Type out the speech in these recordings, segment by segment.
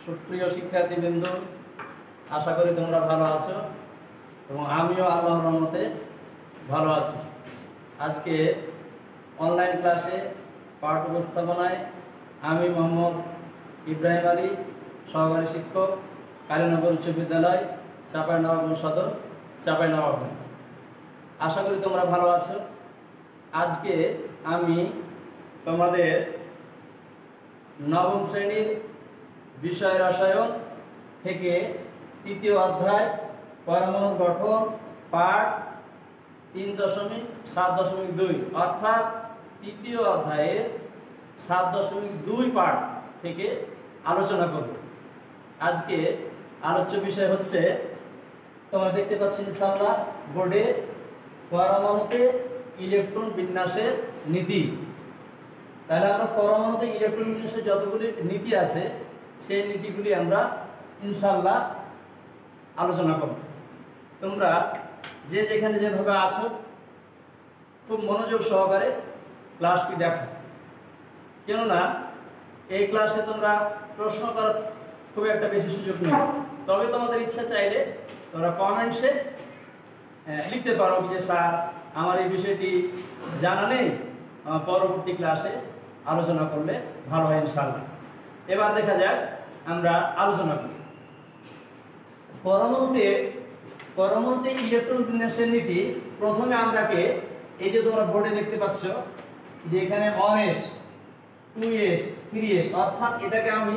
সুপ্রিয় শিক্ষার্থীবৃন্দ, আশা করি তোমরা ভালো আছো এবং আমিও আল্লাহর রহমতে ভালো আছি। আজকে অনলাইন ক্লাসে পাঠ উপস্থাপনায় আমি মোহাম্মদ ইব্রাহিম আলী, সহকারী শিক্ষক, কালীনগর উচ্চ বিদ্যালয়, চাঁপাইনবাবগঞ্জ সদর, চাঁপাইনবাবগঞ্জ। আশা করি তোমরা ভালো আছো। আজকে আমি তোমাদের নবম শ্রেণীর বিষয় রসায়ন থেকে তৃতীয় অধ্যায় পরমাণুর গঠন পাঠ 3.7.2 অর্থাৎ তৃতীয় অধ্যায়ের 7.2 পাঠ থেকে আলোচনা করব। আজকে আলোচ্য বিষয় হচ্ছে, তোমরা দেখতে পাচ্ছ ইনশাআল্লাহ বোর্ডে, পরমাণুতে ইলেকট্রন বিন্যাসের নীতি। তাহলে আমরা পরমাণুতে ইলেকট্রন বিন্যাসের যতগুলি নীতি আছে সেই নীতিগুলি আমরা ইনশাআল্লাহ আলোচনা করব। তোমরা যে যেখানে যেভাবে আসো খুব মনোযোগ সহকারে ক্লাসটি দেখো, কেননা এই ক্লাসে তোমরা প্রশ্ন করার খুব একটা বেশি সুযোগ নেই। তবে তোমাদের ইচ্ছা চাইলে তোমরা কমেন্টসে লিখতে পারো যে স্যার আমার এই বিষয়টি জানা নেই, পরবর্তী ক্লাসে আলোচনা করলে ভালো হয় ইনশাআল্লাহ। এবার দেখা যাক আমরা আলোচনা করি। পরমাণুতে ইলেকট্রন বিন্যাসের নীতি। প্রথমে আমরাকে এই যে তোমরা বোর্ডে দেখতে পাচ্ছ যে এখানে 1s 2s 3s অর্থাৎ এটাকে আমি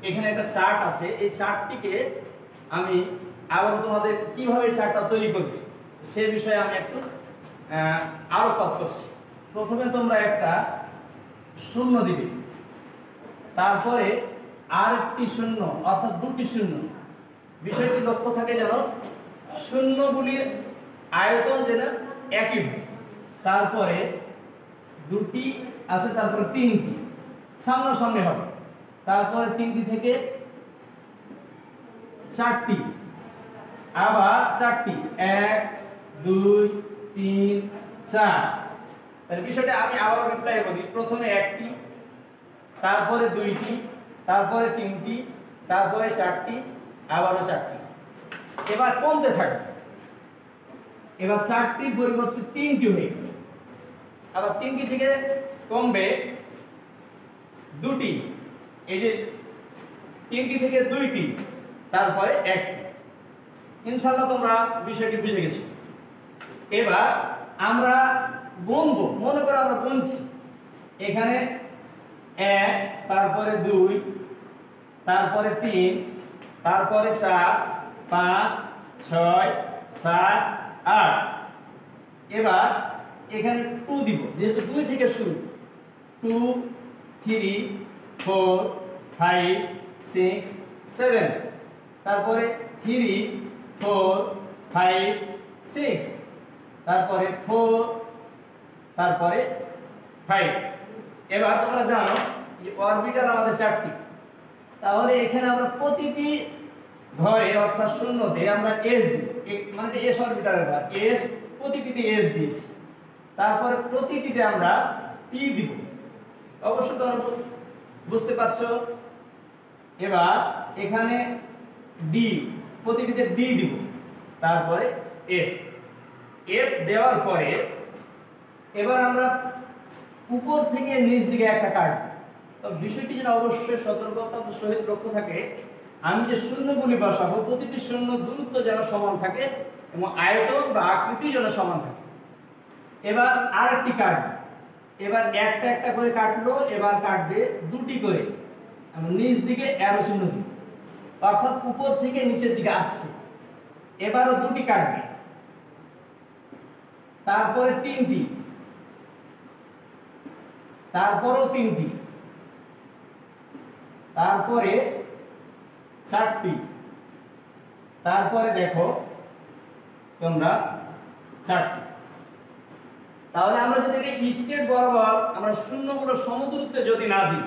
এখানে একটা চার্ট আছে, এই চার্টটিকে আমি আবার তোমাদের কিভাবে চার্টটা তৈরি করবে সে বিষয়ে আমি একটু আলোকপাত করছি। প্রথমে তোমরা একটা শূন্য দিবে, তারপরে আরেকটি শূন্য অর্থাৎ দুটি শূন্য। বিষয়টি লক্ষ্য থাকে যেন শূন্যগুলির আয়তন যেন একই হয়। তারপরে দুটি আছে, তারপরে তিনটি সামনাসামনি হবে, তারপরে তিনটি থেকে চারটি, আবার চারটি, 1 2 3 4। তাহলে বিষয়টা আমি আবার রিপ্লাই করি। প্রথমে একটি, তারপরে দুইটি, তারপরে তিনটি, তারপরে চারটি, আবারও চারটি। এবার কমতে থাকবে, এবার চারটির পরিবর্তে তিনটি হয়ে গেল, আবার তিনটি থেকে কমবে দুটি, এই যে তিনটি থেকে দুইটি, তারপরে একটি। ইনশাআল্লাহ তোমরা বিষয়টি বুঝে গেছো। এবার আমরা গুনবো, মনে করো আমরা গুনছি এখানে 1, তারপরে 2, তারপরে 3, তারপরে 4 5 6 7 8। এবার এখানে 2 দিব, যেহেতু 2 থেকে শুরু। 2 3 4 5 6 7, তারপরে 3 4 5 6, তারপরে 4, তারপরে 5। এবার তোমরা জানো যে অরবিটাল আমাদের 4টি, তাহলে এখানে আমরা প্রতিটি ঘরে অর্থাৎ শূন্যতে আমরা s দিই, মানে s অরবিটালের ঘর s, প্রতিটিতে s দিয়েছি। তারপরে প্রতিটিতে আমরা p দিব, অবশ্যই তোমরা বুঝতে পারছো। এবার এখানে d, প্রতিটিতে d দিব, তারপরে f দেওয়ার পরে এবার আমরা উপর থেকে নিচ দিকে একটা কাটব। তো বিষয়টি যেন অবশ্যই সতর্কতার সহিত লক্ষ্য থাকে, আমি যে শূন্যগুলি বসাবো প্রতিটি শূন্য দূরত্ব যেন সমান থাকে এবং আয়তন বা আকৃতি যেন সমান থাকে। এবার আরেকটি কাটবে, এবার একটা একটা করে কাটলো, এবার কাটবে দুটি করে, আমি নিচ দিকে অ্যারো চিহ্ন দিই, অর্থাৎ উপর থেকে নিচের দিকে আসছে। এবারও দুটি কাটবে, তারপরে তিনটি, তারপরেও তিনটি, তারপরে চারটি, তারপরে দেখো তোমরা চারটি। তাহলে আমরা যদি স্টেট বরাবর আমরা শূন্যগুলো সমদূরত্বে যদি না দিই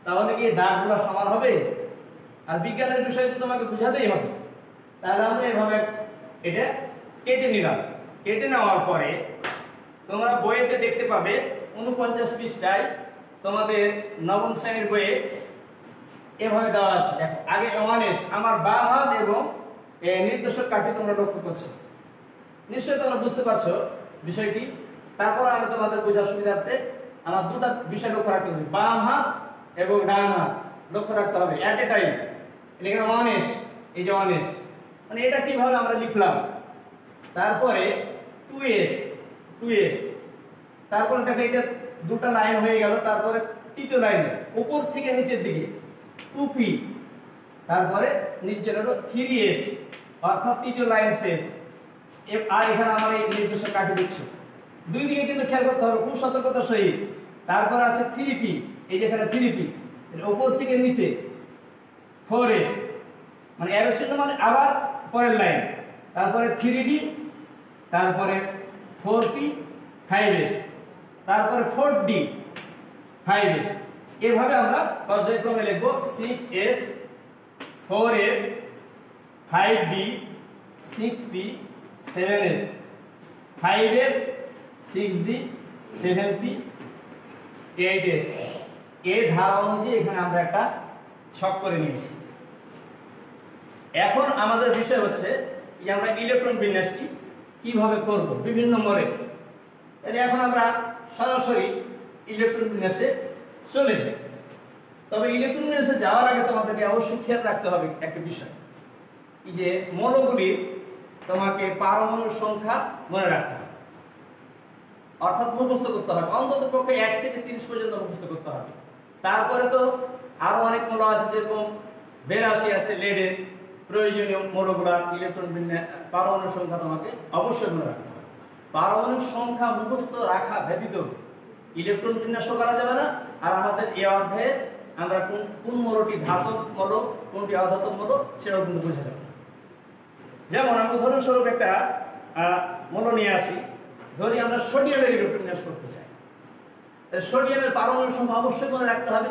তাহলে কি দাগগুলো সমান হবে? আর বিজ্ঞানের বিষয় তো তোমাকে বুঝাতেই হবে। তাহলে আমরা এভাবে এটা কেটে নিলাম। কেটে নেওয়ার পরে তোমরা বইতে দেখতে পাবে 49 পৃষ্ঠায়, তোমাদের নবম শ্রেণীর বইয়ে এভাবে দেওয়া আছে। দেখো আগে 1s আমার বাম হাত এবং নির্দেশক কাঠি তোমরা লক্ষ্য করছো, নিশ্চয়ই তোমরা বুঝতে পারছো বিষয়টি। তারপর আমি তোমাদের বোঝার সুবিধার্থে আমার দুটো বিষয় লক্ষ্য রাখতে হবে, বাম হাত এবং ডান হাত লক্ষ্য রাখতে হবে এট এ টাইম। এখানে 1s, এই যে 1s, মানে এটা কিভাবে আমরা লিখলাম। তারপরে 2s, তারপরে দেখো এটা দুটো লাইন হয়ে গেল। তারপরে তৃতীয় লাইনে উপর থেকে নিচের দিকে 2p, তারপরে নিচে হলো 3s, অর্থাৎ তৃতীয় লাইন শেষ। আর এখানে আমার এই নির্দেশক কাটি দিচ্ছি, দুই দিকে কিন্তু খেয়াল করতে হবে খুব সতর্কতার সহিত। তারপর আছে 3p, এই যে এখানে 3p, উপর থেকে নিচে 4s, মানে এর চিহ্ন মানে আবার পরের লাইন, তারপরে 3d, তারপরে 4p, 5s, তারপরে 4d, 5s। এভাবে আমরা পর্যায়ক্রমে লিখব 6s, 4a, 5d, 6p, 7s, 5a, 6d, 7p, 8s। এই ধারা অনুযায়ী এখানে আমরা একটা ছক করে নিয়েছি। এখন আমাদের বিষয় হচ্ছে যে আমরা ইলেকট্রন বিন্যাসটি কিভাবে করব বিভিন্ন মোড়ে। তাহলে এখন আমরা সরাসরি ইলেকট্রন বিন্যাসে চলে যাই। তবে ইলেকট্রন বিন্যাসে যাওয়ার আগে তোমাদেরকে অবশ্যই খেয়াল রাখতে হবে একটা বিষয়, এই যে মৌলগুলির তোমাকে পারমাণবিক সংখ্যা মনে রাখতে হবে, অর্থাৎ মুখস্থ করতে হবে, অন্তত পক্ষে 1 থেকে 30 পর্যন্ত মুখস্থ করতে হবে। তারপরে তো আরো অনেক মৌল আছে, যেরকম 82 আছে লেডের। প্রয়োজনীয় মৌলগুলা ইলেকট্রন বিন্যাস পারমাণবিক সংখ্যা তোমাকে অবশ্যই মনে রাখতে হবে। পারমাণবিক সংখ্যা মুখস্থ রাখা ব্যতীত ইলেকট্রন বিন্যাসও করা যাবে না। আর আমাদের এই অধ্যায়ে আমরা কোন মৌলটি ধাতব মৌল, কোনটি অধাতব মৌল সেটাও কিন্তু বোঝা যাবে না। যেমন আমি উদাহরণস্বরূপ একটা মৌল নিয়ে আসি, ধরি আমরা সোডিয়ামের ইলেকট্রন বিন্যাস করতে চাই। তাহলে সোডিয়ামের পারমাণবিক সংখ্যা অবশ্যই মনে রাখতে হবে।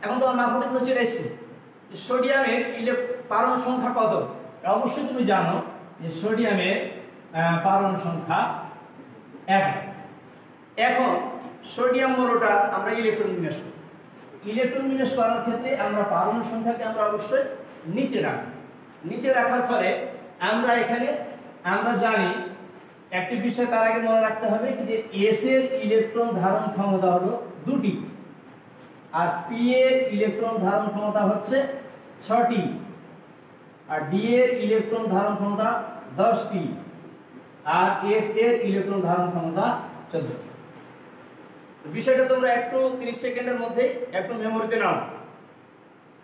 এখন তোমার মাথাতে কিন্তু চলে এসেছে সোডিয়ামের পারমাণবিক সংখ্যা কত। অবশ্যই তুমি জানো যে সোডিয়ামের পারমাণবিক সংখ্যা 1। এখন সোডিয়াম মৌলটা আমরা ইলেকট্রন বিন্যাস করি। ইলেকট্রন বিন্যাস করার ক্ষেত্রে আমরা পারমাণবিক সংখ্যাকে আমরা অবশ্যই নিচে রাখি। নিচে রাখার ফলে আমরা এখানে আমরা জানি একটি বিষয় তার আগে মনে রাখতে হবে যে এস এর ইলেকট্রন ধারণ ক্ষমতা হলো 2টি, আর পি এর ইলেকট্রন ধারণ ক্ষমতা হচ্ছে 6টি, আর ডি এর ইলেকট্রন ধারণ ক্ষমতা 10টি, আর এফ এর ইলেকট্রন ধারণ ক্ষমতা 14টি। বিষয়টা তোমরা একটু 30 সেকেন্ডের মধ্যে একটু মেমোরিতে নাও।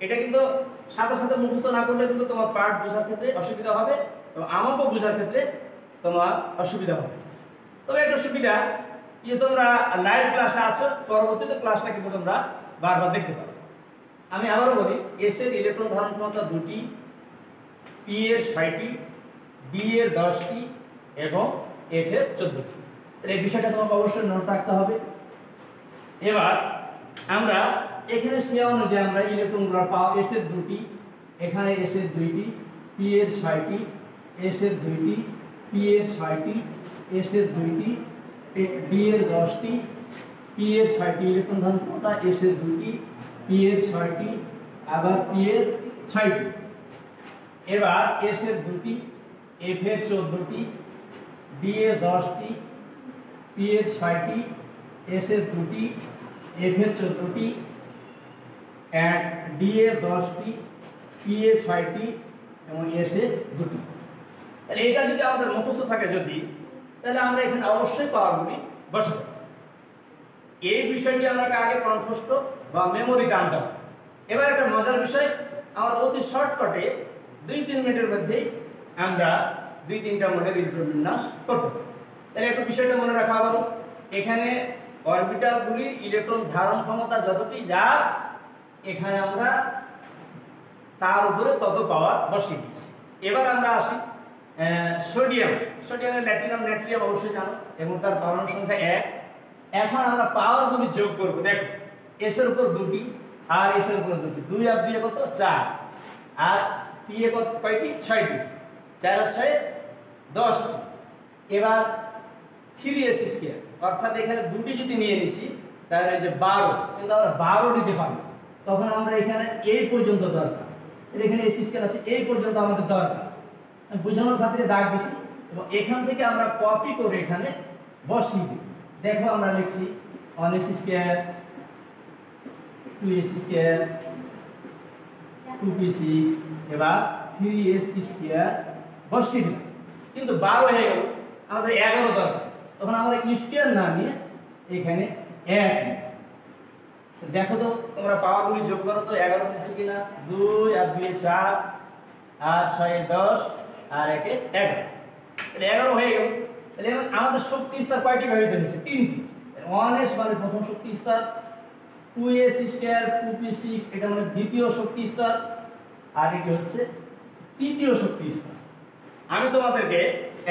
এটা কিন্তু সাথে সাথে মুখস্থ না করলে কিন্তু তোমার পার্ট বোঝার ক্ষেত্রে অসুবিধা হবে এবং আমাকেও বোঝার ক্ষেত্রে তোমার অসুবিধা হবে। তবে একটা সুবিধা যে তোমরা লাইভ ক্লাসে আছো, পরবর্তীতে ক্লাসটা কিন্তু তোমরা বারবার দেখতে পাবে। আমি আবারও বলি, এস এর ইলেকট্রন ধারণ ক্ষমতা 2টি, পি এর 6টি, ডি এর 10টি এবং এফ এর 14টি। এই বিষয়টা তোমাকে অবশ্যই নোট রাখতে হবে। এবার আমরা এখানে সে অনুযায়ী আমরা ইলেকট্রনগুলো পাওয়া, এস এর 2টি, এখানে এস এর 2টি, পি এর 6টি, এস এর 2টি, পি এর 6টি, এস এর 2টি, ডি এর 10টি, পি এর 6টি ইলেকট্রন ধারণ ক্ষমতা, এস এর 2টি, পি এর 6টি, আবার পি এর 6টি। এবার এস এর 2টি, এফ এর 14টি, ডি এর 10টি, পি এর 6টি, এস এর 2টি, এফ এর 14টি, এন্ড ডি এর 10টি, পি এর 6টি এবং এস এর 2টি। তাহলে এটা যদি আমাদের মুখস্থ থাকে যদি, তাহলে আমরা এখানে অবশ্যই পাওয়ারগুলি বসাবো। এই বিষয়টি আমরা আগে কণ্ঠস্থ বা মেমোরিতে আনতে হবে। এবার একটা মজার বিষয়, আমরা অতি শর্টকাটে 2-3 মিনিটের মধ্যে আমরা 2-3টা মডেল ইলেকট্রন বিন্যাস করতে পারি। তাহলে একটু বিষয়টা মনে রাখা হলো, এখানে অরবিটালগুলির ইলেকট্রন ধারণ ক্ষমতা যতটি যা, এখানে আমরা তার উপরে তত পাওয়ার বসিয়ে দিয়েছি। এবার আমরা আসি সোডিয়ামের নাইট্রিয়াম অবশ্যই জানো এবং তার পারমাণবিক সংখ্যা 1। এখন আমরা পাওয়ারগুলি যোগ করব। দেখো এস এর উপর 2টি আর এস এর উপর 2টি, 2 আর 2 কত 4, আর পি এ কত কয়টি 6টি, 4 আর 6 10। এবার 3s স্কয়ার, অর্থাৎ এখানে 2টি যদি নিয়ে নিছি তাহলে যে 12, কিন্তু আমরা 12 নিতে পারবো। তখন আমরা এখানে এই পর্যন্ত দরকার, এখানে এসি স্কয়ার আছে এই পর্যন্ত আমাদের দরকার, আমি বোঝানোর খাতিরে দাগ দিছি এবং এখান থেকে আমরা কপি করে এখানে বসিয়ে দিই। দেখো আমরা লিখছি 1s square 2s square 2p6 এবার 3s স্কয়ার বসিয়ে দিই। কিন্তু 12 হয়ে গেল, আমাদের 11 দরকার, তখন আমরা স্কয়ার না নিয়ে এখানে 1। দেখো তো তোমরা পাওয়ারগুলি যোগ করো তো 11 মিলছে কিনা। 2 আর 2 এ 4 আর 6 এ 10 আর 1 এ 11, তাহলে 11 হয়ে গেল। তাহলে আমাদের শক্তি স্তর কয়টি ব্যবহৃত হয়েছে? 3টি। 1s মানে প্রথম শক্তি স্তর, 2s স্কয়ার 2p6 এটা মানে দ্বিতীয় শক্তি স্তর, আর এটি হচ্ছে তৃতীয় শক্তি স্তর। আমি তোমাদেরকে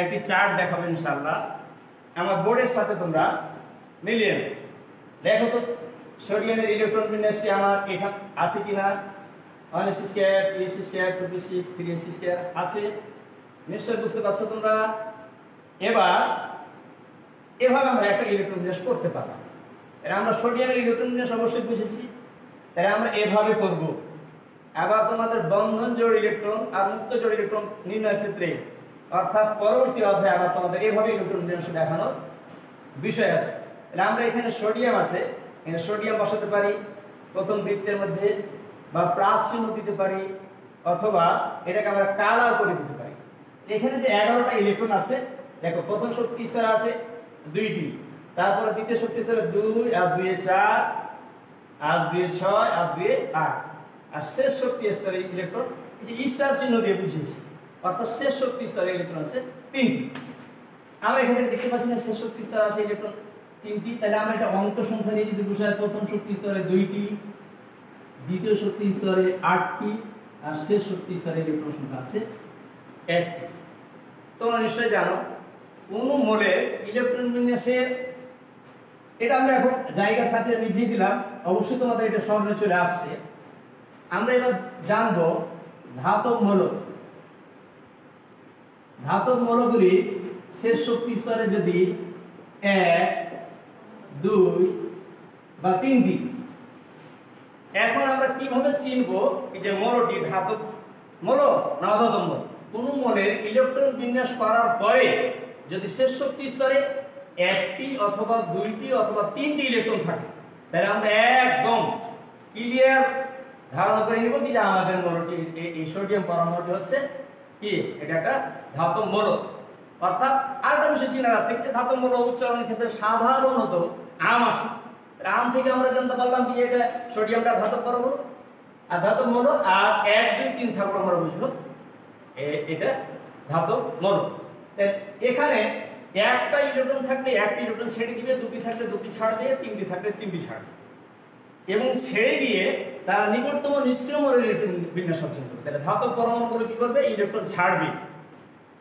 একটি চার্ট দেখাবো ইনশাআল্লাহ, আমার বোর্ডের সাথে তোমরা মিলিয়ে নেবে। দেখো তো সোডিয়ামের ইলেকট্রন বিন্যাসটি আমার এখানে আছে কিনা। 1s square 2s square 2p6 3s square আছে, নিশ্চয়ই বুঝতে পারছো তোমরা। এবার এভাবে আমরা একটা ইলেকট্রন বিন্যাস করতে পারলাম। আমরা সোডিয়ামের ইলেকট্রন বিন্যাস অবশ্যই বুঝেছি, তাই আমরা এভাবে করব। আবার তোমাদের বন্ধন জোড় ইলেকট্রন আর মুক্ত জোড় ইলেকট্রন নির্ণয়ের ক্ষেত্রে অর্থাৎ পরবর্তী অধ্যায়ে আবার তোমাদের এভাবে ইলেকট্রন বিন্যাস দেখানোর বিষয় আছে। তাহলে আমরা এখানে সোডিয়াম আছে, এখানে সোডিয়াম বসাতে পারি প্রথম বৃত্তের মধ্যে, বা প্লাস চিহ্ন দিতে পারি, অথবা এটাকে আমরা কালাও করে দিতে পারি। এখানে যে 11টা ইলেকট্রন আছে, দেখো প্রথম শক্তি স্তর আছে 2টি, তারপরে দ্বিতীয় শক্তি স্তরে 2 আর 2 এ 4 আর 2 এ 6 আর 2 এ 8, আর শেষ শক্তি স্তরে ইলেকট্রন এই যে স্টার চিহ্ন দিয়ে বুঝিয়েছি, অর্থাৎ শেষ শক্তি স্তরে ইলেকট্রন আছে 3টি। আমরা এখান থেকে দেখতে পাচ্ছি না শেষ শক্তি স্তর আছে ইলেকট্রন 3টি, তাহলে আমরা এটা অঙ্ক সংখ্যা দিয়ে যদি বুঝাই, প্রথম শক্তি স্তরে 2টি, দ্বিতীয় শক্তি স্তরে 8টি, আর শেষ শক্তি স্তরে ইলেকট্রন সংখ্যা আছে 1টি। তোমরা নিশ্চয়ই জানো কোন মোলে ইলেকট্রন বিন্যাসে, এটা আমরা এখন জায়গার খাতিরে লিখে দিলাম, অবশ্যই তোমাদের এটা স্মরণে চলে আসছে। আমরা এবার জানবো ধাতব মৌল। ধাতব মৌলগুলি শেষ শক্তি স্তরে যদি 1 2 বা 3টি, এখন আমরা কিভাবে চিনবো এই যে মৌলটি ধাতব মৌল না অধাতব মৌল? কোন মৌলের ইলেকট্রন বিন্যাস করার পরে যদি শেষ শক্তি স্তরে 1টি অথবা 2টি অথবা 3টি ইলেকট্রন থাকে, তাহলে আমরা একদম ক্লিয়ার ধারণা করে নিব যে আমাদের মৌলটি এই সোডিয়াম পরমাণুটি হচ্ছে কি, এটা একটা ধাতব মৌল। অর্থাৎ আরেকটা বিষয় চিনার আছে, ধাতব মৌল উচ্চারণের ক্ষেত্রে সাধারণত আম আসে, আম থেকে আমরা জানতে পারলাম যে এটা সোডিয়ামটা ধাতব পরমাণু আর ধাতব মৌল, আর 1 2 3 থাকলে আমরা বুঝবো এটা ধাতব মৌল। এখানে একটা ইলেকট্রন থাকলে একটি ইলেকট্রন ছেড়ে দিবে, দুটি থাকলে দুটি ছাড়বে, তিনটি থাকলে তিনটি ছাড়বে, এবং ছেড়ে দিয়ে তারা নিকটতম নিষ্ক্রিয় মৌলের ইলেকট্রন বিন্যাস অর্জন করবে। তাহলে ধাতব পরমাণুগুলো কি করবে? ইলেকট্রন ছাড়বে।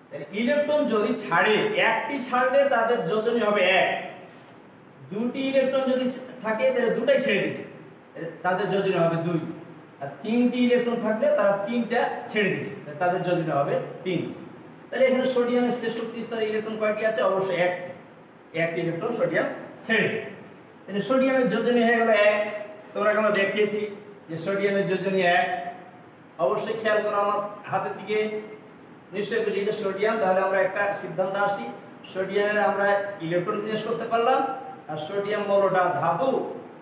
তাহলে ইলেকট্রন যদি ছাড়ে, একটি ছাড়লে তাদের যোজনী হবে 1, দুটি ইলেকট্রন যদি থাকে তাহলে দুটাই ছেড়ে দিবে, তাদের যোজনী হবে 2, আর 3টি ইলেকট্রন থাকলে তারা 3টা ছেড়ে দিবে, তাদের যোজনী হবে 3। তাহলে এখানে সোডিয়ামের শেষ শক্তি স্তরে ইলেকট্রন কয়টি আছে? অবশ্যই 1টি ইলেকট্রন সোডিয়াম ছেড়ে দিবে। তাহলে সোডিয়ামের যোজনী হয়ে গেল 1। তোমরা আমরা দেখিয়েছি যে সোডিয়ামের যোজনী 1। অবশ্যই খেয়াল করো আমার হাতের দিকে, নিশ্চয়ই বুঝি যে সোডিয়াম। তাহলে আমরা একটা সিদ্ধান্ত আসি, সোডিয়ামের আমরা ইলেকট্রন বিন্যাস করতে পারলাম, আর সোডিয়াম মৌলটা ধাতু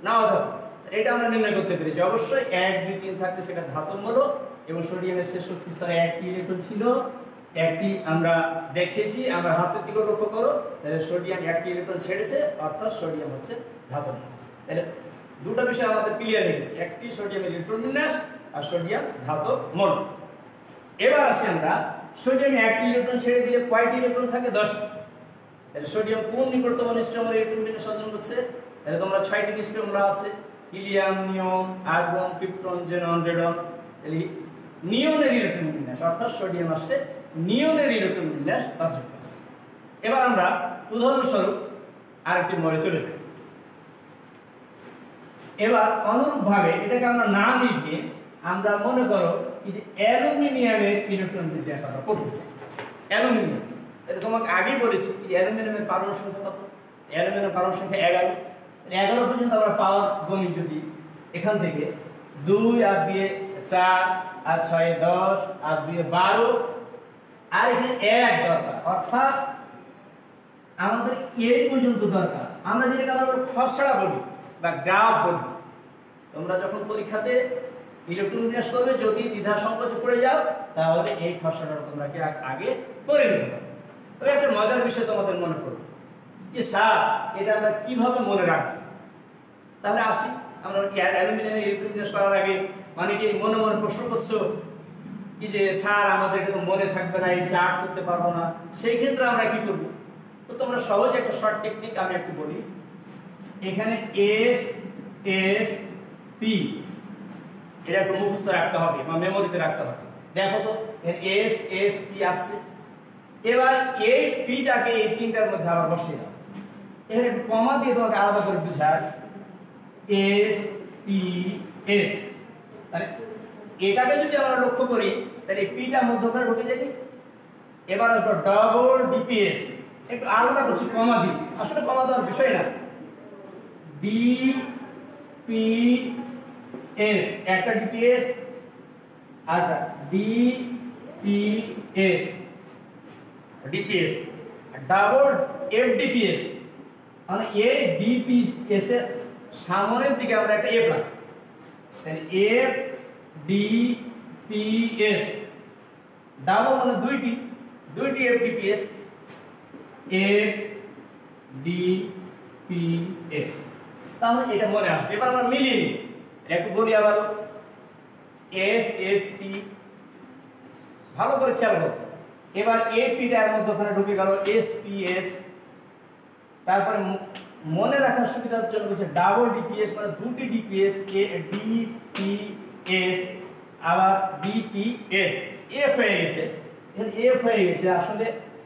না অধাতু এটা আমরা নির্ণয় করতে পেরেছি। অবশ্যই 1 2 3 থাকলে সেটা ধাতব মৌল, এবং সোডিয়ামের শেষ শক্তি স্তরে 1টি ইলেকট্রন ছিল, 1টি আমরা দেখিয়েছি। আমরা হাতের দিকে লক্ষ্য করো, তাহলে সোডিয়াম 1টি ইলেকট্রন ছেড়েছে, অর্থাৎ সোডিয়াম হচ্ছে ধাতব মৌল। তাহলে দুটো বিষয় আমাদের ক্লিয়ার হয়ে গেছে, একটি সোডিয়াম ইলেকট্রন বিন্যাস আর সোডিয়াম ধাতব মৌল। এবার আসি আমরা সোডিয়ামে 1টি ইলেকট্রন ছেড়ে দিলে কয়টি ইলেকট্রন থাকে? 10টি। তাহলে সোডিয়াম কোন নিকটতম নিষ্ক্রিয় মৌলের ইলেকট্রন বিন্যাস অর্জন করছে? তাহলে তোমরা 6টি নিষ্ক্রিয় মৌল আছে, হিলিয়াম, নিয়ন, আর্গন, ক্রিপ্টন, জেনন, রেডন। তাহলে নিয়নের ইলেকট্রন বিন্যাস, অর্থাৎ সোডিয়াম আসছে নিয়নের ইলেকট্রন বিন্যাস অর্জন করছে। এবার আমরা উদাহরণস্বরূপ আরেকটি মৌলে চলে যাই। এবার অনুরূপভাবে এটাকে আমরা না লিখে আমরা মনে করো এই যে অ্যালুমিনিয়ামের ইলেকট্রন বিন্যাস আমরা করতে চাই। অ্যালুমিনিয়াম, এটা তোমাকে আগেই বলেছি অ্যালুমিনিয়ামের পারমাণু সংখ্যা কত? অ্যালুমিনিয়ামের পারমাণু সংখ্যা 11। 11 পর্যন্ত আমরা পাওয়ার গণি যদি এখান থেকে 2 আর 2 4 আর 6 10 আর 2 12 আর এখানে 1 দরকার, অর্থাৎ আমাদের এই পর্যন্ত দরকার। আমরা যেটাকে আমরা খসড়া বলি বা গ্রাফ বলি। তোমরা যখন পরীক্ষাতে ইলেকট্রন বিন্যাস করবে, যদি দ্বিধা সংকোচে পড়ে যাও তাহলে এই খসড়াটা তোমরা আগে করে নিতে হবে। তবে একটা মজার বিষয় তোমাদের মনে পড়বে যে স্যার এটা আমরা কিভাবে মনে রাখছি। তাহলে আসি আমরা অ্যালুমিনিয়ামের ইলেকট্রন বিন্যাস করার আগে মানে কি মনে মনে প্রশ্ন করছো কি যে স্যার আমাদের এটা তো মনে থাকবে না, এই চার্ট করতে পারবো না, সেই ক্ষেত্রে আমরা কি করব? তো তোমরা সহজে একটা শর্ট টেকনিক আমি একটু বলি। এখানে এস এস পি এটা একটু মুখস্থ রাখতে হবে বা মেমোরিতে রাখতে হবে। দেখো তো এস এস পি আসছে, এবার এই পিটাকে এই তিনটার মধ্যে আবার বসিয়ে দাও। এখানে একটু কমা দিয়ে তোমাকে আলাদা করে বুঝাই এস পি এস। তাহলে এটাকে যদি আমরা লক্ষ্য করি তাহলে এই পিটা মধ্যখানে ঢুকে যাবে। এবার আসবো ডবল ডিপিএস, একটু আলাদা করছি কমা দিয়ে, আসলে কমা দেওয়ার বিষয় না। ডিপিএস একটা ডিপিএস আর ডিপিএস ডিপিএস ডাবল এফডিপিএস, মানে এ ডিপিএস এর সামনের দিকে আমরা একটা এফ রাখি, তাহলে এফ ডিপিএস ডাবল মানে দুইটি এফডিপিএস এফ ডিপিএস। তাহলে এটা মনে আসবে। এবার আমরা মিলিয়ে নিই, একটু বলি আবার এস এস পি, ভালো করে খেয়াল করো। এবার এপিটার মধ্যে ওখানে ঢুকে গেল এসপিএস। তারপরে মনে রাখার সুবিধার জন্য বলছে ডাবল ডিপিএস মানে দুটি ডিপিএস, ডিপিএস আবার ডিপিএস। এফ হয়ে গেছে, এখানে এফ হয়ে গেছে, আসলে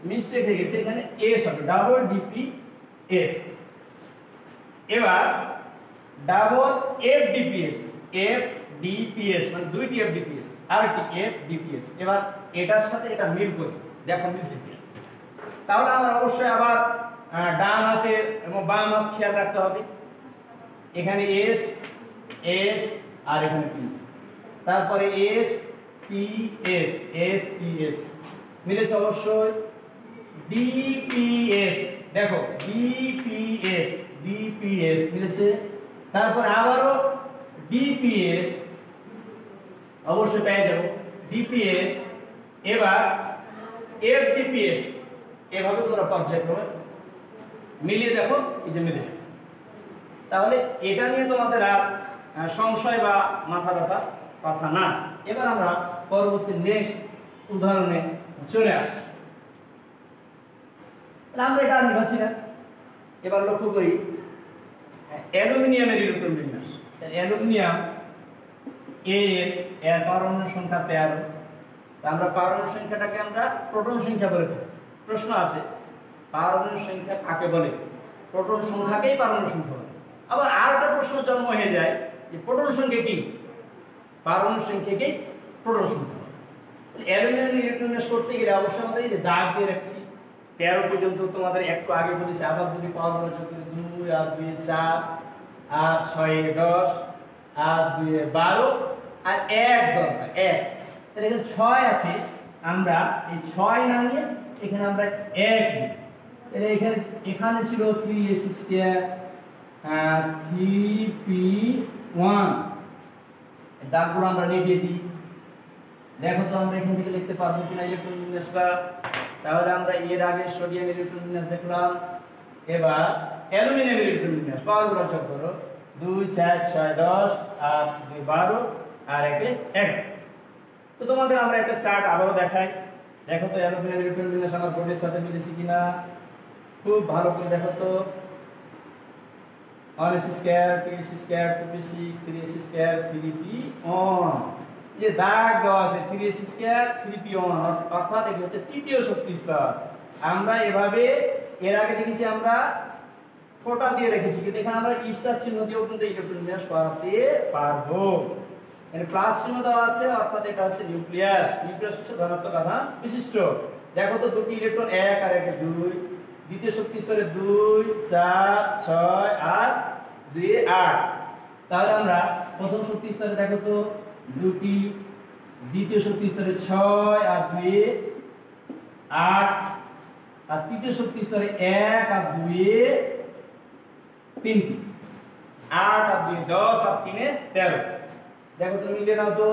মিস্টেক হয়ে গেছে, এখানে এস হবে ডাবল ডিপিএস। এবার double F DPS, F DPS মানে দুইটি এফ ডিপিএস আর একটি এফ ডিপিএস। এবার এটার সাথে এটা মিল করি, দেখো মিলছে কি। তাহলে আমার অবশ্যই আবার ডান হাতে এবং বাম হাত খেয়াল রাখতে হবে। এখানে এস এস আর এখানে পি, তারপরে S P S, S P S মিলেছে অবশ্যই। ডিপিএস দেখো ডিপিএস, ডিপিএস মিলেছে। তারপর আবারও ডিপিএস অবশ্যই পেয়ে যাব, ডিপিএস। এবার এফডিপিএস, এভাবে তোমরা পর্যায়ক্রমে মিলিয়ে দেখো, এই যে মিলেছে। তাহলে এটা নিয়ে তোমাদের আর সংশয় বা মাথা ব্যথা কথা না। এবার আমরা পরবর্তী নেক্সট উদাহরণে চলে আসি। আমরা এটা নিবাসী না। এবার লক্ষ্য করি অ্যালুমিনিয়ামের ইলেকট্রন বিন্যাস। অ্যালুমিনিয়াম এর পারমাণু সংখ্যা 13। আমরা পারমাণু সংখ্যাটাকে আমরা প্রোটন সংখ্যা বলে থাকি। প্রশ্ন আছে পারমাণু সংখ্যা কাকে বলে? প্রোটন সংখ্যাকেই পারমাণু সংখ্যা বলে। আবার আরেকটা প্রশ্ন জন্ম হয়ে যায় যে প্রোটন সংখ্যা কি? পারমাণু সংখ্যাকেই প্রোটন সংখ্যা বলে। অ্যালুমিনিয়াম ইলেকট্রন বিন্যাস করতে গেলে অবশ্যই আমাদের এই যে দাগ দিয়ে রাখছি 13 পর্যন্ত, তোমাদের একটু আগে বলেছি। আবার যদি পাওয়ার গুলো যোগ করি 2 আর 2 4 আর 6 10 আর 2 12 আর 1 দরকার 1। তাহলে এখানে 6 আছে, আমরা এই 6 না নিয়ে এখানে আমরা 1 দিই। তাহলে এখানে ছিল 3s স্কয়ার 3p1, দাগগুলো আমরা লিখে দিই। দেখো তো আমরা এখান থেকে লিখতে পারবো কিনা ইলেকট্রন বিন্যাসটা। তাহলে আমরা এর আগে সোডিয়াম ইলেকট্রন বিন্যাস দেখলাম, এবার অ্যালুমিনিয়াম ইলেকট্রন বিন্যাস। পাওয়ারগুলো যোগ করো 2 4 6 10 আর 2 12 আর 1 1। তো তোমাদের আমরা একটা চার্ট আবারও দেখাই। দেখো তো অ্যালুমিনিয়াম ইলেকট্রন বিন্যাস আমার বোর্ডের সাথে মিলেছে কিনা, খুব ভালো করে দেখো তো। 1s square 2s square 2p6 3s square 3p1, যে দাগ দেওয়া আছে 3s স্কয়ার 3p1, অর্থাৎ এটা হচ্ছে তৃতীয় শক্তি স্তর। আমরা এভাবে এর আগে দেখেছি আমরা ফোঁটা দিয়ে রেখেছি, কিন্তু এখানে আমরা স্টার চিহ্ন দিয়েও কিন্তু ইলেকট্রন বিন্যাস করাতে পারবো। এখানে প্লাস চিহ্ন দেওয়া আছে, অর্থাৎ এটা হচ্ছে নিউক্লিয়াস। নিউক্লিয়াস হচ্ছে ধনাত্মক আধান বিশিষ্ট। দেখো তো দুটি ইলেকট্রন 1 আর 1 2, দ্বিতীয় শক্তি স্তরে 2 4 6 আর 2 8। তাহলে আমরা প্রথম শক্তি স্তরে দেখো তো 2টি, দ্বিতীয় শক্তি স্তরে 6 আর 2 8, আর তৃতীয় শক্তি স্তরে 1 আর 2 3টি, 8 আর 2 10 আর 3 13। দেখো তো মিলে নাও তো।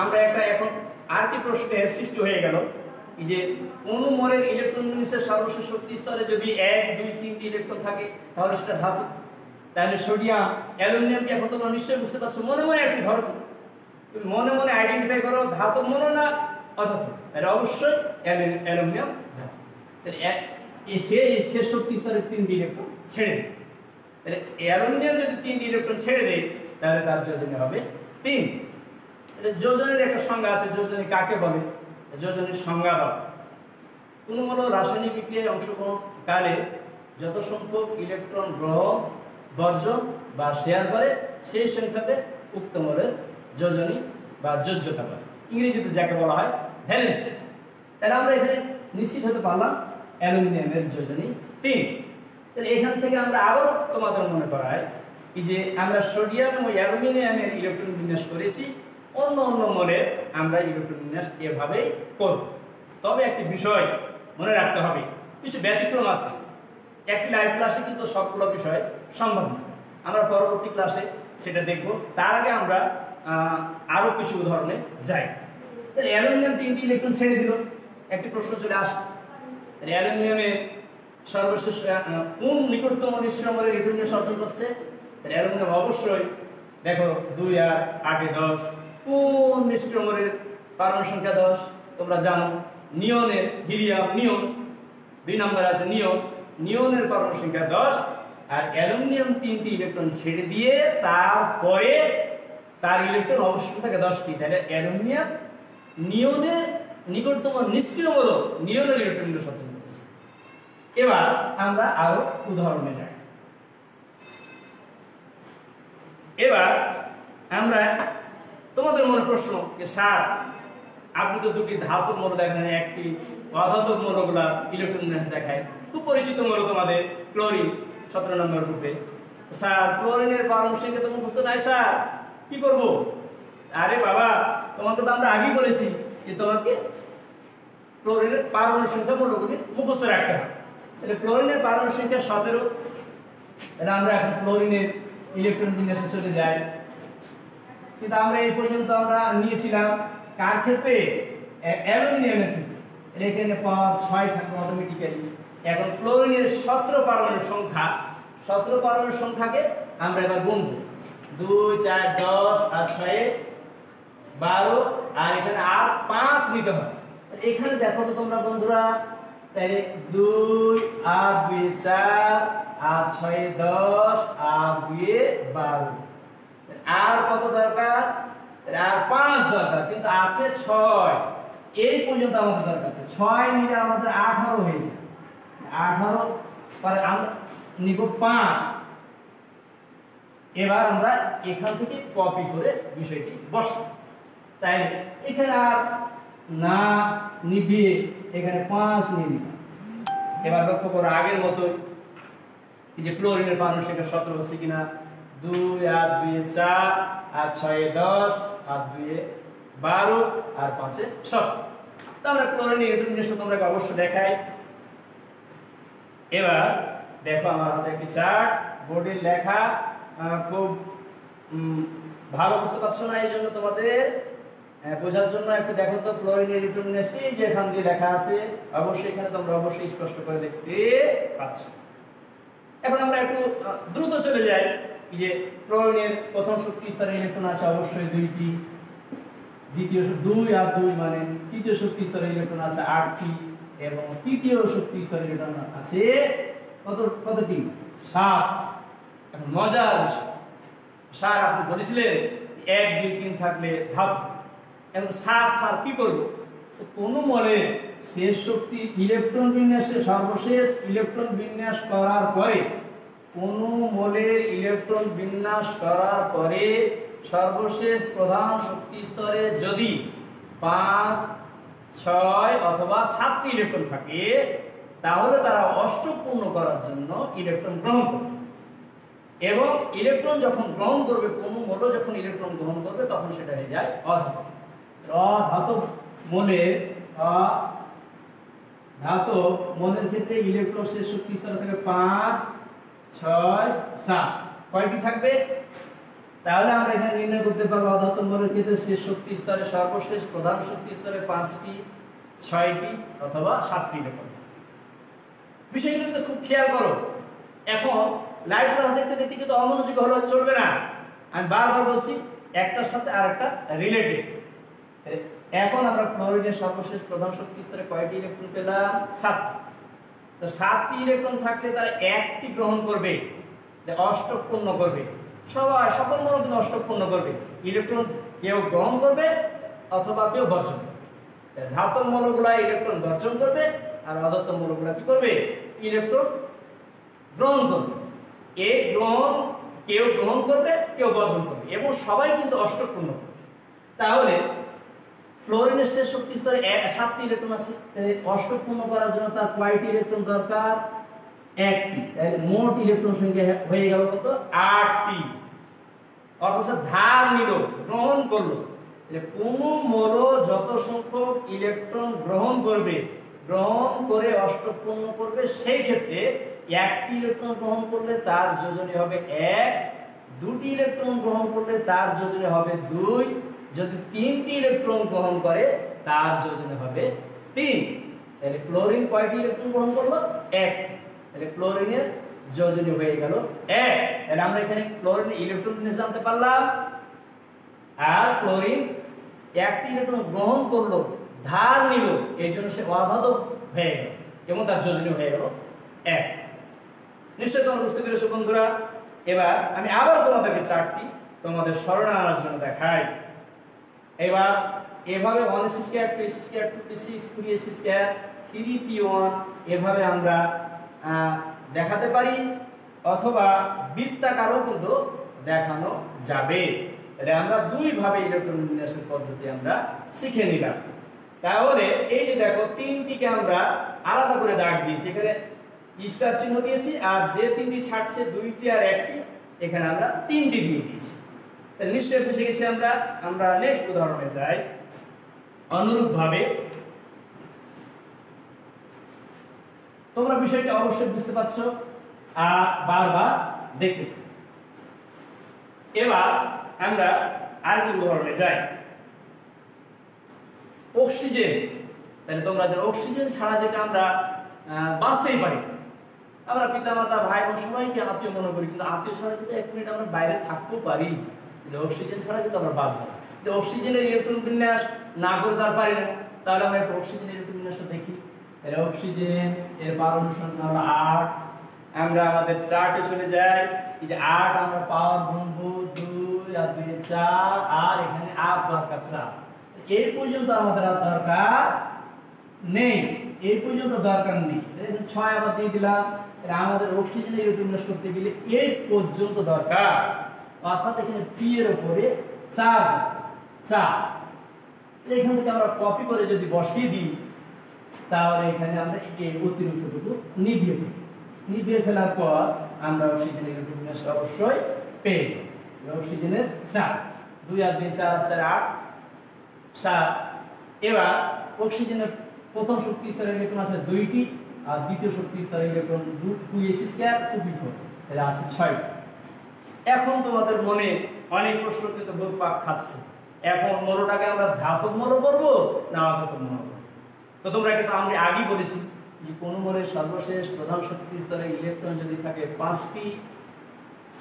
আমরা একটা এখন আরেকটি প্রশ্নের সৃষ্টি হয়ে গেল, এই যে অণু মোলের ইলেকট্রন বিন্যাসের সর্বশেষ শক্তি স্তরে যদি 1 2 3টি ইলেকট্রন থাকে তাহলে সেটা ধাতু। তাহলে সোডিয়াম অ্যালুমিনিয়ামকে এখন তোমরা নিশ্চয়ই বুঝতে পারছো, মনে মনে একটি ধরো তো, তুমি মনে মনে আইডেন্টিফাই করো ধাতু মনে না অধাতু। এটা অবশ্যই অ্যালুমিনিয়াম ধাতু। তাহলে শেষ শক্তি স্তরে 3টি ইলেকট্রন ছেড়ে দেয়। তাহলে অ্যালুমিনিয়াম যদি 3টি ইলেকট্রন ছেড়ে দেয় তাহলে তার যোজনী হবে 3। এটা যোজনের একটা সংজ্ঞা আছে, যোজনী কাকে বলে? যোজনীর সংজ্ঞা দাও। কোন হলো রাসায়নিক বিক্রিয়ায় অংশগ্রহণকালে যত সংখ্যক ইলেকট্রন গ্রহণ, বর্জন বা শেয়ার করে সেই সংখ্যাতে উক্ত মোলের যোজনী বা যোজ্যতা বলে, ইংরেজিতে যাকে বলা হয় ভ্যালেন্সি। তাহলে আমরা এখানে নিশ্চিত হতে পারলাম অ্যালুমিনিয়ামের যোজনী 3। তাহলে এখান থেকে আমরা আবার তোমাদের মনে করাই এই যে আমরা সোডিয়াম ও অ্যালুমিনিয়ামের ইলেকট্রন বিন্যাস করেছি, অন্য অন্য মোলে আমরা ইলেকট্রন বিন্যাস এভাবেই করব। তবে একটি বিষয় মনে রাখতে হবে, কিছু ব্যতিক্রম আছে। একটি লাইভ ক্লাসে কিন্তু সবগুলো বিষয় সম্ভব না, আমরা পরবর্তী ক্লাসে সেটা দেখব। তার আগে আমরা আরো কিছু উদাহরণে যাই। তাহলে অ্যালুমিনিয়াম 3টি ইলেকট্রন ছেড়ে দিল, একটি প্রশ্ন চলে আসে, অ্যালুমিনিয়ামের সর্বশেষ কোন নিকটতম নিষ্ক্রিয় মোলের ইলেকট্রন বিন্যাস অর্জন করছে? অ্যালুমিনিয়াম অবশ্যই দেখো 2 আর 8 10। কোন নিষ্ক্রিয় মোলের পারমাণবিক সংখ্যা 10? তোমরা জানো নিয়নের, হিলিয়াম নিয়ন 2 নম্বর আছে, নিয়নের পারমাণবিক সংখ্যা 10। আর অ্যালুমিনিয়াম 3টি ইলেকট্রন ছেড়ে দিয়ে তারপরে তার ইলেকট্রন অবশিষ্ট থাকে 10টি। তাহলে অ্যালুমিনিয়াম নিয়নের নিকটতম নিষ্ক্রিয় মূল নিয়নের ইলেকট্রন বিন্যাস অর্জন করেছে। এবার আমরা আরো উদাহরণে যাই। এবার আমরা তোমাদের মনে প্রশ্ন যে স্যার আপনি তো দুটি ধাতব মৌল দেখেন, একটি অধাতব মৌলগুলা ইলেকট্রন বিন্যাস দেখায়। খুব পরিচিত মৌল তোমাদের ক্লোরিন 17 নম্বর গ্রুপে। স্যার ক্লোরিনের পারমাণবিক সংখ্যা তো মুখস্থ নাই স্যার, কি করব? আরে বাবা, তোমাকে তো আমরা আগেই বলেছি যে তোমাকে ক্লোরিনের পারমাণবিক সংখ্যা মৌলগুলি মুখস্থ রাখতে হবে। তাহলে ক্লোরিনের পারমাণবিক সংখ্যা 17। তাহলে আমরা এখন ক্লোরিনের ইলেকট্রন বিন্যাসে চলে যাই। কিন্তু আমরা এই পর্যন্ত আমরা নিয়েছিলাম কার ক্ষেত্রে? অ্যালুমিনিয়ামের ক্ষেত্রে। এখানে পাওয়ার 6 থাকবে অটোমেটিক্যালি। এখন ক্লোরিনের 17 পারমাণবিক সংখ্যা, 17 পারমাণবিক সংখ্যাকে আমরা এবার গুনব। 2 4 10 আর 6 12, আর এখানে আর 5 নিতে হবে। এখানে দেখো তো তোমরা বন্ধুরা, তাহলে 2 আর 2 4 আর 6 10 আর 2 12, আর কত দরকার? আর 5 দরকার, কিন্তু আছে 6। এই পর্যন্ত আমাদের দরকার। 6 নিলে আমাদের 18 হয়ে যায়। 18 পরে আমরা নিব 5। এবার আমরা এখান থেকে কপি করে বিষয়টি বসাই। তাই এখানে আর না নিবিয়ে এখানে 5 নিয়ে নিলাম। এবার লক্ষ্য করো আগের মতোই এই যে ক্লোরিনের পারমাণবিক সংখ্যা 17 হচ্ছে কিনা। 2 আর 2 4 আর 6 10 আর 2 12 আর 5 17। তাহলে ক্লোরিনের ইলেকট্রন বিন্যাসটা তোমরা অবশ্যই দেখাই। এবার দেখো আমার হাতে একটি চার্ট, বোর্ডে লেখা, খুব ভালো বুঝতে পারছো না, এই জন্য তোমাদের বোঝার জন্য একটু দেখো তো ক্লোরিনের ইলেকট্রন বিন্যাসটি যে এখান দিয়ে লেখা আছে, অবশ্যই এখানে তোমরা অবশ্যই স্পষ্ট করে দেখতে পাচ্ছ। এখন আমরা একটু দ্রুত চলে যাই। এই যে ক্লোরিনের প্রথম শক্তি স্তরে ইলেকট্রন আছে অবশ্যই 2টি, দ্বিতীয় 2 আর 2 মানে তৃতীয় শক্তি স্তরে ইলেকট্রন আছে 8টি, এবং তৃতীয় শক্তি স্তরে ইলেকট্রন আছে কতটি? 7। এখন মজার বিষয়, স্যার আপনি বলেছিলেন 1 2 3 থাকলে ধাতু, এখন 7 কি করব? কোন মোলে শেষ শক্তি ইলেকট্রন বিন্যাসে সর্বশেষ ইলেকট্রন বিন্যাস করার পরে, কোন মোলের ইলেকট্রন বিন্যাস করার পরে সর্বশেষ প্রধান শক্তি স্তরে যদি 5 6 অথবা 7টি ইলেকট্রন থাকে তাহলে তারা অষ্টক পূর্ণ করার জন্য ইলেকট্রন গ্রহণ করে। এবং ইলেকট্রন যখন গ্রহণ করবে, কোন মৌল যখন ইলেকট্রন গ্রহণ করবে তখন সেটা হয়ে যায় অধাতব। অধাতব মৌলের ধাতব মৌলের ক্ষেত্রে ইলেকট্রন শেষ শক্তি স্তর থেকে 5, 6, 7 কয়টি থাকবে? তাহলে আমরা এখানে নির্ণয় করতে পারবো অধাতব মৌলের ক্ষেত্রে শেষ শক্তি স্তরে সর্বশেষ প্রধান শক্তি স্তরে 5টি, 6টি অথবা 7টি ইলেকট্রন। বিষয়গুলো কিন্তু খুব খেয়াল করো। এখন লাইট ক্লাস দেখতে দেখতে কিন্তু অমনোযোগী হলে চলবে না। আমি বারবার বলছি একটার সাথে আরেকটা রিলেটেড। এখন আমরা ক্লোরিনের সর্বশেষ প্রধান শক্তি স্তরে কয়টি ইলেকট্রন পেলাম? 7টি। তো 7টি ইলেকট্রন থাকলে তারা একটি গ্রহণ করবে, অষ্টক পূর্ণ করবে। সকল মৌল কিন্তু অষ্টক পূর্ণ করবে। ইলেকট্রন কেউ গ্রহণ করবে অথবা কেউ বর্জন করবে। ধাতব মৌলগুলা ইলেকট্রন বর্জন করবে আর অধাতব মৌলগুলা কি করবে? ইলেকট্রন গ্রহণ করবে। কেউ গ্রহণ করবে, কেউ বর্জন করবে এবং সবাই কিন্তু অষ্টক পূর্ণ করবে। তাহলে ফ্লোরিনের শেষ শক্তি স্তরে 7টি ইলেকট্রন আছে। অষ্টক পূর্ণ করার জন্য তার কয়টি ইলেকট্রন দরকার? 1টি। তাহলে মোট ইলেকট্রন সংখ্যা হয়ে গেল কত? 8টি। অথচ ধার নিল, গ্রহণ করলো। কোন মৌল যত সংখ্যক ইলেকট্রন গ্রহণ করবে, গ্রহণ করে অষ্টক পূর্ণ করবে, সেই ক্ষেত্রে 1টি ইলেকট্রন গ্রহণ করলে তার যোজনী হবে 1, 2টি ইলেকট্রন গ্রহণ করলে তার যোজনী হবে 2, যদি 3টি ইলেকট্রন গ্রহণ করে তার যোজনী হবে 3। তাহলে ক্লোরিন কয়টি ইলেকট্রন গ্রহণ করলো? 1টি। তাহলে ক্লোরিনের যোজনী হয়ে গেল 1। তাহলে আমরা এখানে ক্লোরিনের ইলেকট্রন বিন্যাস জানতে পারলাম। আর ক্লোরিন 1টি ইলেকট্রন গ্রহণ করলো, ধার নিল, এই জন্য সে অধাতব হয়ে গেল এবং তার যোজনী হয়ে গেল 1। নিশ্চয়ই তোমরা বুঝতে পেরেছো বন্ধুরা। এবার আমি আবার তোমাদেরকে চার্টটি তোমাদের স্মরণে আনার জন্য দেখাই। এবার এভাবে 1s2 2s2 2p6 3s2 3p1 এভাবে আমরা দেখাতে পারি, অথবা বৃত্তাকারও কিন্তু দেখানো যাবে। তাহলে আমরা দুই ভাবে ইলেকট্রন বিন্যাসের পদ্ধতি আমরা শিখে নিলাম। তাহলে এই যে দেখো 3টিকে আমরা আলাদা করে দাগ দিয়েছি, এখানে স্টার চিহ্ন দিয়েছি, আর যে 3টি ছাড়ছে 2টি আর 1টি, এখানে আমরা 3টি দিয়ে দিয়েছি। তাহলে নিশ্চয়ই বুঝে গেছি আমরা। আমরা নেক্সট উদাহরণে যাই। অনুরূপ ভাবে তোমরা বিষয়টা অবশ্যই বুঝতে পারছো আর বারবার দেখতে। এবার আমরা আরেকটি উদাহরণে যাই। অক্সিজেন। তাহলে তোমরা জানো অক্সিজেন ছাড়া যেটা আমরা বাঁচতেই পারি। আমরা পিতামাতা, ভাই বোন সবাইকে আত্মীয় মনে করি, কিন্তু আত্মীয় ছাড়া কিন্তু 1 মিনিট আমরা বাইরে থাকতেও পারি, কিন্তু অক্সিজেন ছাড়া কিন্তু আমরা বাঁচবো না। অক্সিজেনের ইলেকট্রন বিন্যাস না করে তার পারি না। তাহলে আমরা একটু অক্সিজেনের ইলেকট্রন বিন্যাসটা দেখি। তাহলে অক্সিজেন এর পারমাণু সংখ্যা হলো 8। আমরা আমাদের চার্টে চলে যাই। এই যে 8 আমরা পাওয়ার গুনবো 2 আর 2 4, আর এখানে 8 দরকার 4। এই পর্যন্ত আমাদের আর দরকার নেই, এই পর্যন্ত দরকার নেই। 6 আবার দিয়ে দিলাম। আমাদের অক্সিজেনের ইলেকট্রন বিন্যাস করতে গেলে এই পর্যন্ত দরকার, অর্থাৎ এখানে p এর উপরে 4। এখান থেকে আমরা কপি করে যদি বসিয়ে দিই, তাহলে এখানে আমরা এই অতিরিক্তটুকু নিভিয়ে ফেলার পর আমরা অক্সিজেনের ইলেকট্রন বিন্যাস অবশ্যই পেয়ে যাই। অক্সিজেনের 4, 2 আর 2 4 আর 4 8 7। এবার অক্সিজেনের প্রথম শক্তি স্তরের ইলেকট্রন আছে 2টি, আর দ্বিতীয় শক্তি স্তরের ইলেকট্রন 2s2 2p4, এর আছে 6টি। এখন তোমাদের মনে অনেক প্রশ্ন কিন্তু ঘুরপাক খাচ্ছে। এখন মৌলটাকে আমরা ধাতব মৌল বলবো না অধাতব মৌল বলবো? তো তোমরা কিন্তু আমি আগেই বলেছি যে কোন মৌলের সর্বশেষ প্রধান শক্তি স্তরে ইলেকট্রন যদি থাকে 5টি,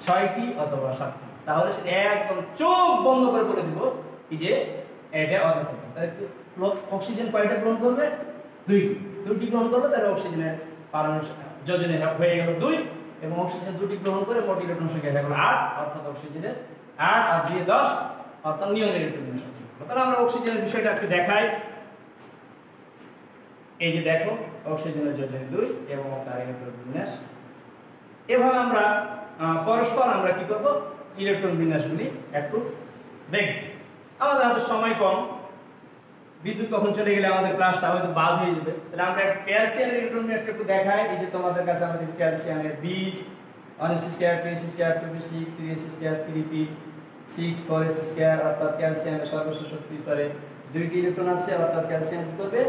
6টি অথবা 7টি, তাহলে সেটা একদম চোখ বন্ধ করে বলে দিব এই যে এটা অধাতব। তাহলে অক্সিজেন কয়টা গ্রহণ করবে? 2টি গ্রহণ করবে, তাহলে অক্সিজেনের পারমাণু যোজনী হয়ে গেল 2, এবং অক্সিজেন 2টি গ্রহণ করে মোট ইলেকট্রন সংখ্যা হয়ে গেল 8, অর্থাৎ অক্সিজেনের 8 আর 2 10, অর্থাৎ নিয়ন ইলেকট্রন বিন্যাস। তাহলে আমরা অক্সিজেনের বিষয়টা একটু দেখাই। এই যে দেখো অক্সিজেনের যোজনী 2 এবং তার ইলেকট্রন বিন্যাস। এভাবে আমরা পরস্পর আমরা কি করব? ইলেকট্রন বিন্যাসগুলি একটু দেখব। আমাদের হাতে সময় কম, বিদ্যুৎ কখন চলে গেলে আমাদের ক্লাসটা হয়তো বাদ হয়ে যাবে। তাহলে আমরা ক্যালসিয়ামের ইলেকট্রন বিন্যাসটা একটু দেখাই। এই যে তোমাদের কাছে আমাদের ক্যালসিয়ামের 20, 1s square 2s square 2p 6 3s square 3p 6 4s square অর্থাৎ ক্যালসিয়ামের সর্বশেষ শক্তি স্তরে দুইটি ইলেকট্রন আছে অর্থাৎ ক্যালসিয়াম কি করবে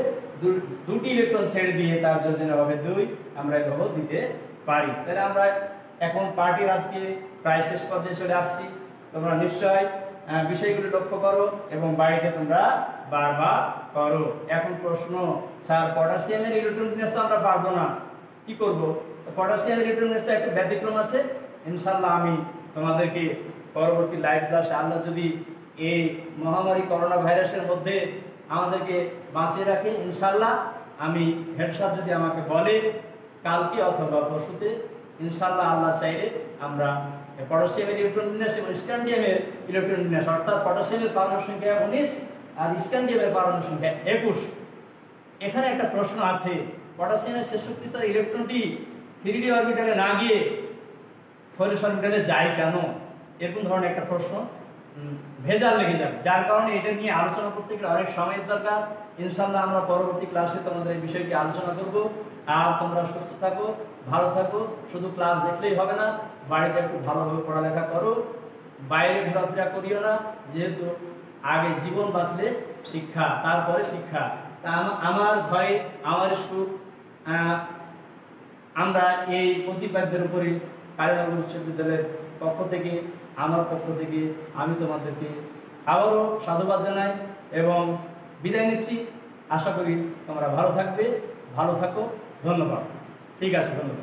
দুটি ইলেকট্রন ছেড়ে দিয়ে তার যোজন হবে 2 আমরা এভাবে দিতে পারি। তাহলে আমরা এখন পার্টির আজকে প্রায় শেষ পর্যায়ে চলে আসছি। তোমরা নিশ্চয়ই বিষয়গুলো লক্ষ্য করো এবং বাড়িতে তোমরা বারবার করো। এখন প্রশ্ন, স্যার পটাশিয়ামের ইলেকট্রন বিন্যাস তো আমরা পারবো না, কি করব? পটাশিয়ামের ইলেকট্রন বিন্যাসটা একটু ব্যতিক্রম আছে, ইনশাআল্লাহ আমি তোমাদেরকে পরবর্তী লাইভ ক্লাসে, আল্লাহ যদি এই মহামারী করোনা ভাইরাসের মধ্যে আমাদেরকে বাঁচিয়ে রাখে, ইনশাআল্লাহ আমি হেড স্যার যদি আমাকে বলে কালকে অথবা পরশুতে, ইনশাআল্লাহ আল্লাহ চাইলে আমরা পটাশিয়ামের ইলেকট্রন বিন্যাস এবং স্ক্যান্ডিয়ামের ইলেকট্রন বিন্যাস অর্থাৎ পটাশিয়ামের পরমাণু সংখ্যা 19 আর স্ক্যান্ডিয়ামের পরমাণু সংখ্যা 21। এখানে একটা প্রশ্ন আছে, পটাশিয়ামের শেষ শক্তি স্তরে ইলেকট্রনটি 3d অরবিটালে না গিয়ে 4s অরবিটালে যায় কেন? এরকম ধরনের একটা প্রশ্ন ভেজাল লেগে যাবে, যার কারণে এটা নিয়ে আলোচনা করতে গেলে অনেক সময়ের দরকার। ইনশাআল্লাহ আমরা পরবর্তী ক্লাসে তোমাদের এই বিষয়টি আলোচনা করব। আর তোমরা সুস্থ থাকো, ভালো থাকো, শুধু ক্লাস দেখলেই হবে না, বাড়িতে একটু ভালোভাবে পড়ালেখা করো, বাইরে ঘোরাফেরা করিও না, যেহেতু আগে জীবন বাঁচলে শিক্ষা, তারপরে শিক্ষা। তা আমার ঘরে আমার স্কুল, আমরা এই প্রতিপাদ্যের উপরে কালীনগর উচ্চ বিদ্যালয়ের পক্ষ থেকে, আমার পক্ষ থেকে আমি তোমাদেরকে আবারও সাধুবাদ জানাই এবং বিদায় নিচ্ছি। আশা করি তোমরা ভালো থাকবে, ভালো থাকো। ধন্যবাদ। ঠিক আছে, ধন্যবাদ।